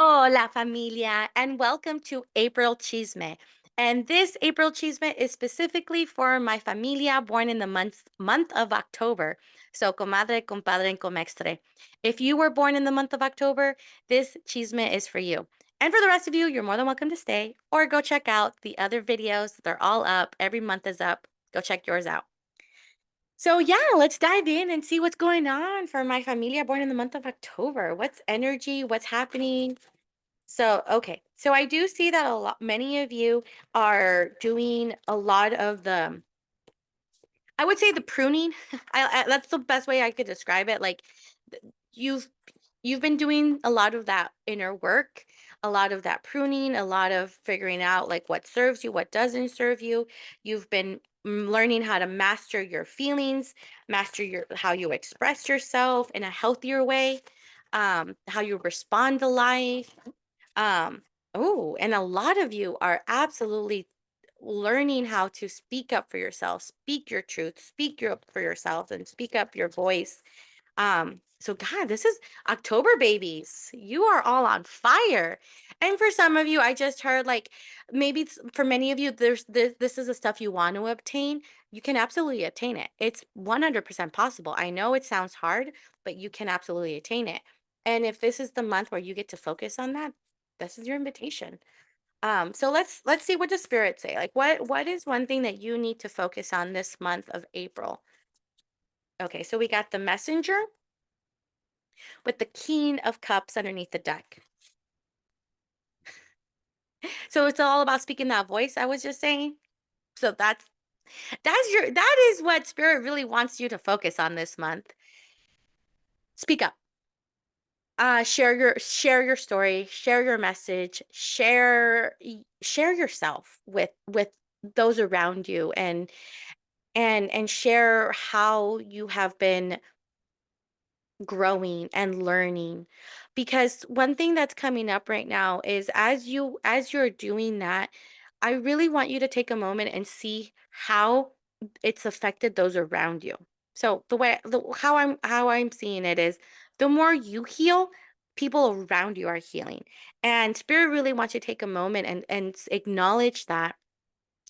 Hola Familia, and welcome to April Chisme. And this April Chisme is specifically for my familia born in the month of October. So, comadre, compadre, and comextre. If you were born in the month of October, this chisme is for you. And for the rest of you, you're more than welcome to stay or go check out the other videos. They're all up. Every month is up. Go check yours out. So, yeah, let's dive in and see what's going on for my familia born in the month of October. What's energy? What's happening? So, okay. So I do see that many of you are doing a lot of I would say the pruning. That's the best way I could describe it. Like you've you've been doing a lot of that inner work, a lot of that pruning, a lot of figuring out like what serves you, what doesn't serve you. You've been learning how to master your feelings, master your how you express yourself in a healthier way, how you respond to life. um, oh, and a lot of you are absolutely learning how to speak up for yourself, speak your truth, speak your up for yourself, and speak up your voice. So God, this is October babies. You are all on fire. And for some of you, I just heard like maybe for many of you, this is the stuff you want to obtain. You can absolutely attain it. It's 100% possible. I know it sounds hard, but you can absolutely attain it. And if this is the month where you get to focus on that, this is your invitation. So let's see what the spirits say. Like what is one thing that you need to focus on this month of April? Okay, so we got the messenger with the King of Cups underneath the deck. So it's all about speaking that voice I was just saying. So that is what spirit really wants you to focus on this month. Speak up. Share your story, share your message, share yourself with those around you, and share how you have been growing and learning, because one thing that's coming up right now is as you're doing that, I really want you to take a moment and see how it's affected those around you. So how I'm seeing it is, the more you heal, people around you are healing, and spirit really wants you to take a moment and acknowledge that,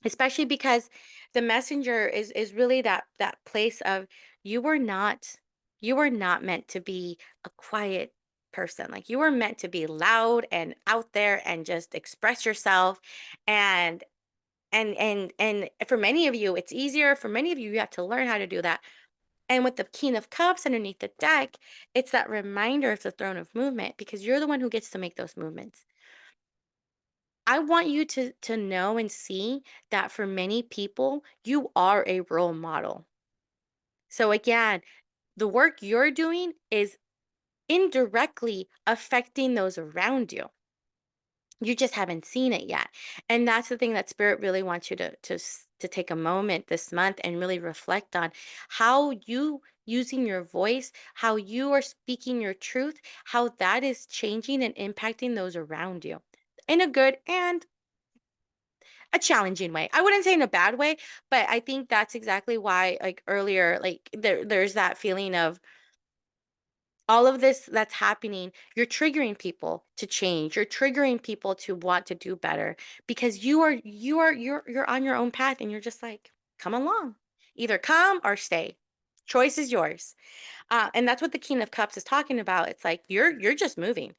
especially because the messenger is really that place of, you were not you were not meant to be a quiet person. Like, you were meant to be loud and out there and just express yourself. And and and and for many of you it's easier, for many of you you have to learn how to do that. And with the King of Cups underneath the deck, it's that reminder of the throne of movement, because you're the one who gets to make those movements. I want you to know and see that for many people, you are a role model. So again, the work you're doing is indirectly affecting those around you. You just haven't seen it yet. And that's the thing that spirit really wants you to take a moment this month and really reflect on how you using your voice, how you are speaking your truth, how that is changing and impacting those around you in a good and a challenging way. I wouldn't say in a bad way, but I think that's exactly why, like earlier, like there's that feeling of all of this that's happening. You're triggering people to change. You're triggering people to want to do better, because you're on your own path, and you're just like, come along. Either come or stay. Choice is yours. And that's what the King of Cups is talking about. It's like you're just moving.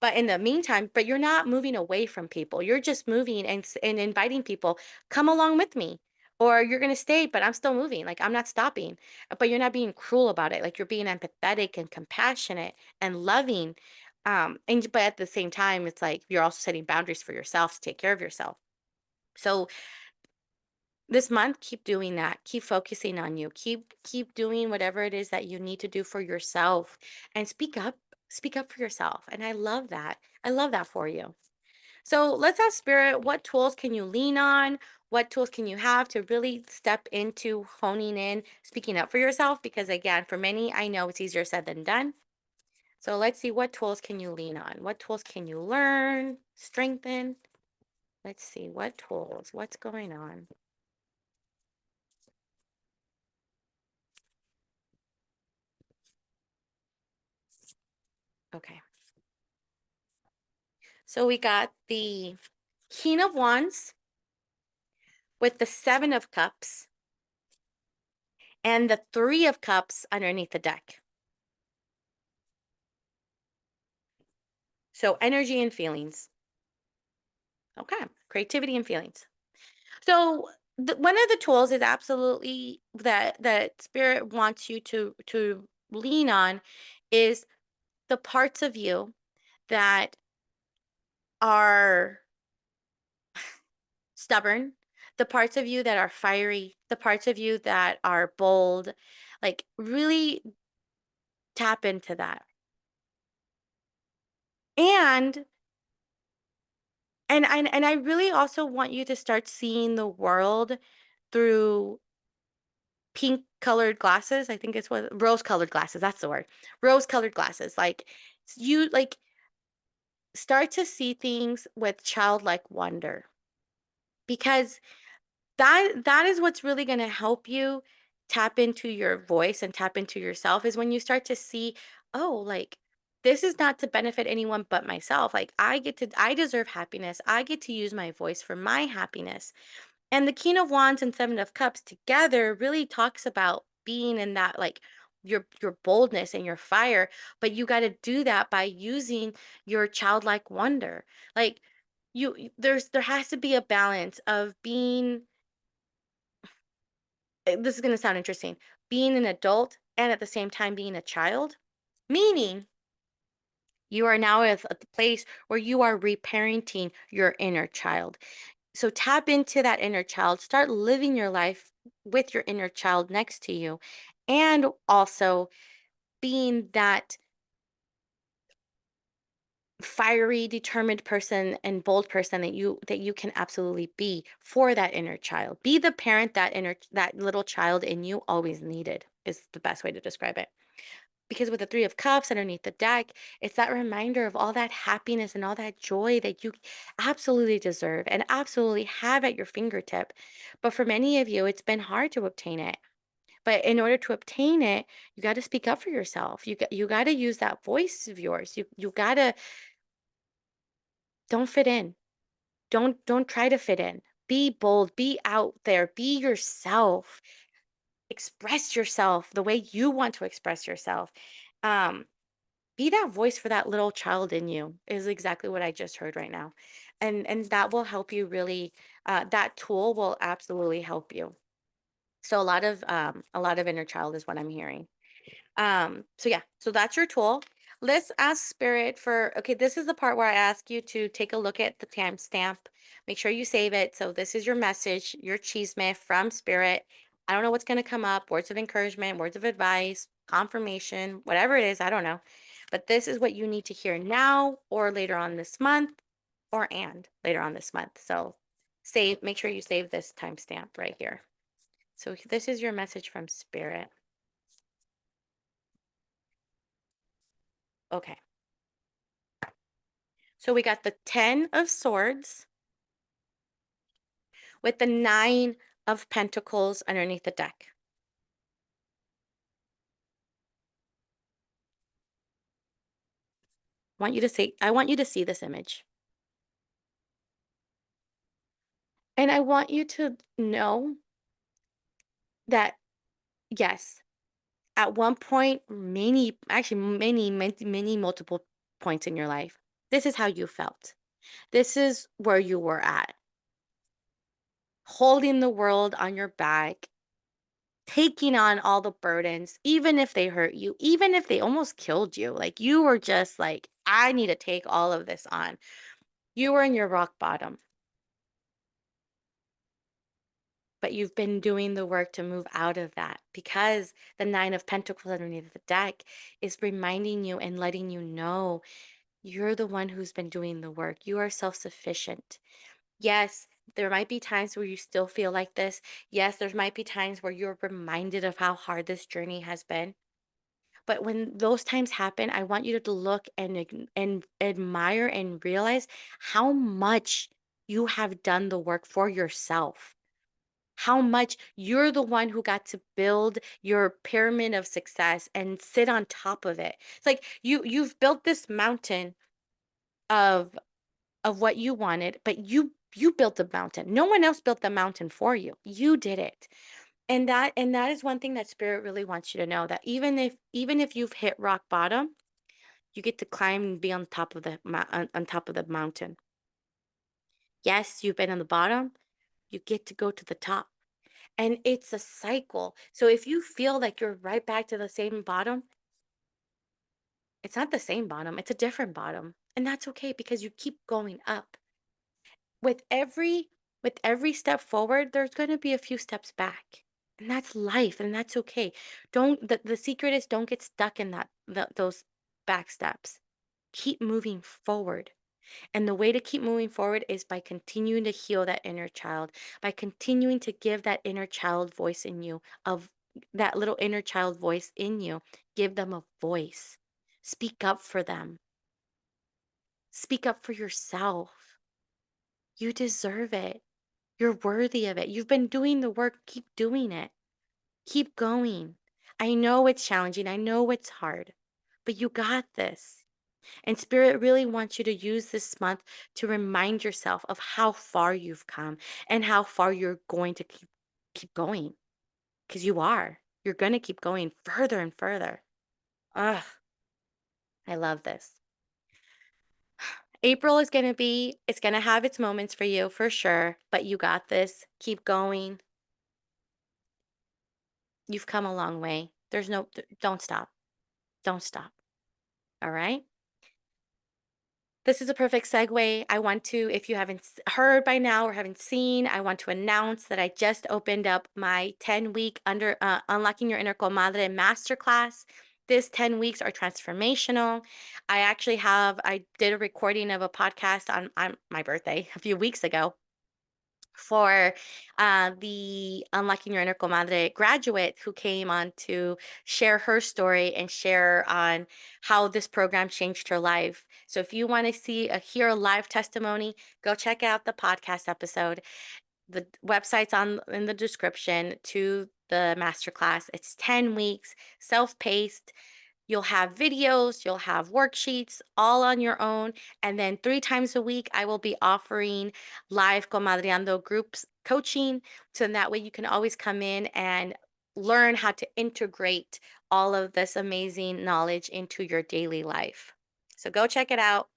But in the meantime, but you're not moving away from people. You're just moving and inviting people, come along with me. Or you're going to stay, but I'm still moving. Like, I'm not stopping. But you're not being cruel about it. Like, you're being empathetic and compassionate and loving. But at the same time, it's like you're also setting boundaries for yourself to take care of yourself. So this month, keep doing that. Keep focusing on you. Keep doing whatever it is that you need to do for yourself, and speak up. Speak up for yourself. And I love that. I love that for you. So let's ask spirit, what tools can you lean on? What tools can you have to really step into honing in, speaking up for yourself? Because again, for many, I know it's easier said than done. So let's see, what tools can you lean on? What tools can you learn, strengthen? Let's see, what tools, what's going on? Okay. So we got the King of Wands with the Seven of Cups and the Three of Cups underneath the deck. So energy and feelings. Okay. Creativity and feelings. So one of the tools is absolutely that spirit wants you to lean on is the parts of you that are stubborn, the parts of you that are fiery, the parts of you that are bold, like really tap into that. And and I really also want you to start seeing the world through pink colored glasses. I think it's what rose colored glasses. That's the word. Rose colored glasses. Like you like start to see things with childlike wonder because that is what's really going to help you tap into your voice and tap into yourself is when you start to see, oh, like this is not to benefit anyone but myself. Like I deserve happiness. I get to use my voice for my happiness. And the King of Wands and Seven of Cups together really talks about being in that like your boldness and your fire, but you got to do that by using your childlike wonder. Like there has to be a balance of being this is going to sound interesting, being an adult and at the same time being a child, meaning you are now at the place where you are reparenting your inner child. So tap into that inner child, start living your life with your inner child next to you, and also being that fiery, determined person and bold person that you can absolutely be for that inner child. Be the parent that little child in you always needed is the best way to describe it. Because with the Three of Cups underneath the deck, it's that reminder of all that happiness and all that joy that you absolutely deserve and absolutely have at your fingertip. But for many of you, it's been hard to obtain it. But in order to obtain it, you got to speak up for yourself. You got to use that voice of yours. You got to don't fit in. Don't try to fit in. Be bold, be out there, be yourself. Express yourself the way you want to express yourself. Um Be that voice for that little child in you is exactly what I just heard right now. And that will help you really that tool will absolutely help you. So a lot of inner child is what I'm hearing. So yeah, so that's your tool. Let's ask spirit for okay, this is the part where I ask you to take a look at the timestamp. Make sure you save it. So this is your message, your chisme from spirit. I don't know what's gonna come up, words of encouragement, words of advice, confirmation, whatever it is, I don't know. But this is what you need to hear now or later on this month or and later on this month. So save, make sure you save this timestamp right here. So this is your message from spirit. Okay. So we got the 10 of swords with the 9 of pentacles underneath the deck. I want you to see this image. And I want you to know that yes, at one point, many multiple points in your life, this is how you felt. This is where you were at, holding the world on your back, taking on all the burdens, even if they hurt you, even if they almost killed you. Like you were just like, I need to take all of this on. You were in your rock bottom, but you've been doing the work to move out of that because the Nine of Pentacles underneath the deck is reminding you and letting you know you're the one who's been doing the work. You are self sufficient. Yes, there might be times where you still feel like this. Yes, there might be times where you're reminded of how hard this journey has been. But when those times happen, I want you to look and and admire and realize how much you have done the work for yourself. How much you're the one who got to build your pyramid of success and sit on top of it. It's like you've built this mountain of of what you wanted, but you built the mountain. No one else built the mountain for you. You did it. And that is one thing that spirit really wants you to know, that even if you've hit rock bottom, you get to climb and be on top of on top of the mountain. Yes, you've been on the bottom, you get to go to the top. And it's a cycle. So if you feel like you're right back to the same bottom, it's not the same bottom, it's a different bottom. And that's okay because you keep going up. With every step forward, there's going to be a few steps back. And that's life, and that's okay. Don't the secret is, don't get stuck in those back steps. Keep moving forward. And the way to keep moving forward is by continuing to heal that inner child, by continuing to give that inner child voice in you, of that little inner child voice in you. Give them a voice. Speak up for them. Speak up for yourself. You deserve it. You're worthy of it. You've been doing the work. Keep doing it. Keep going. I know it's challenging. I know it's hard, but you got this. And Spirit really wants you to use this month to remind yourself of how far you've come and how far you're going to keep going, because you are. You're going to keep going further and further. Ugh, I love this. April is going to be, it's going to have its moments for you for sure, but you got this. Keep going. You've come a long way. Don't stop. Don't stop. All right. This is a perfect segue. I want to, if you haven't heard by now or haven't seen, I want to announce that I just opened up my 10-week under Unlocking Your Inner Comadre masterclass. This 10 weeks are transformational. I did a recording of a podcast on my birthday a few weeks ago for the Unlocking Your Inner Comadre graduate who came on to share her story and share on how this program changed her life. So if you want to hear a live testimony, go check out the podcast episode. The website's on in the description to the masterclass. It's 10 weeks, self-paced. You'll have videos, you'll have worksheets all on your own. And then 3 times a week, I will be offering live Comadreando groups coaching. So in that way, you can always come in and learn how to integrate all of this amazing knowledge into your daily life. So go check it out.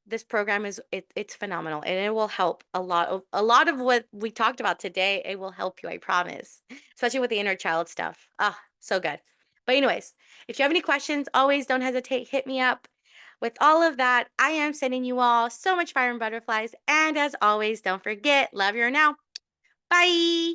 This program it's phenomenal, and it will help a lot of what we talked about today. It will help you, I promise, especially with the inner child stuff. Ah, so good. But anyways, if you have any questions, always don't hesitate, hit me up. With all of that, I am sending you all so much fire and butterflies. And as always, don't forget, love your now. Bye.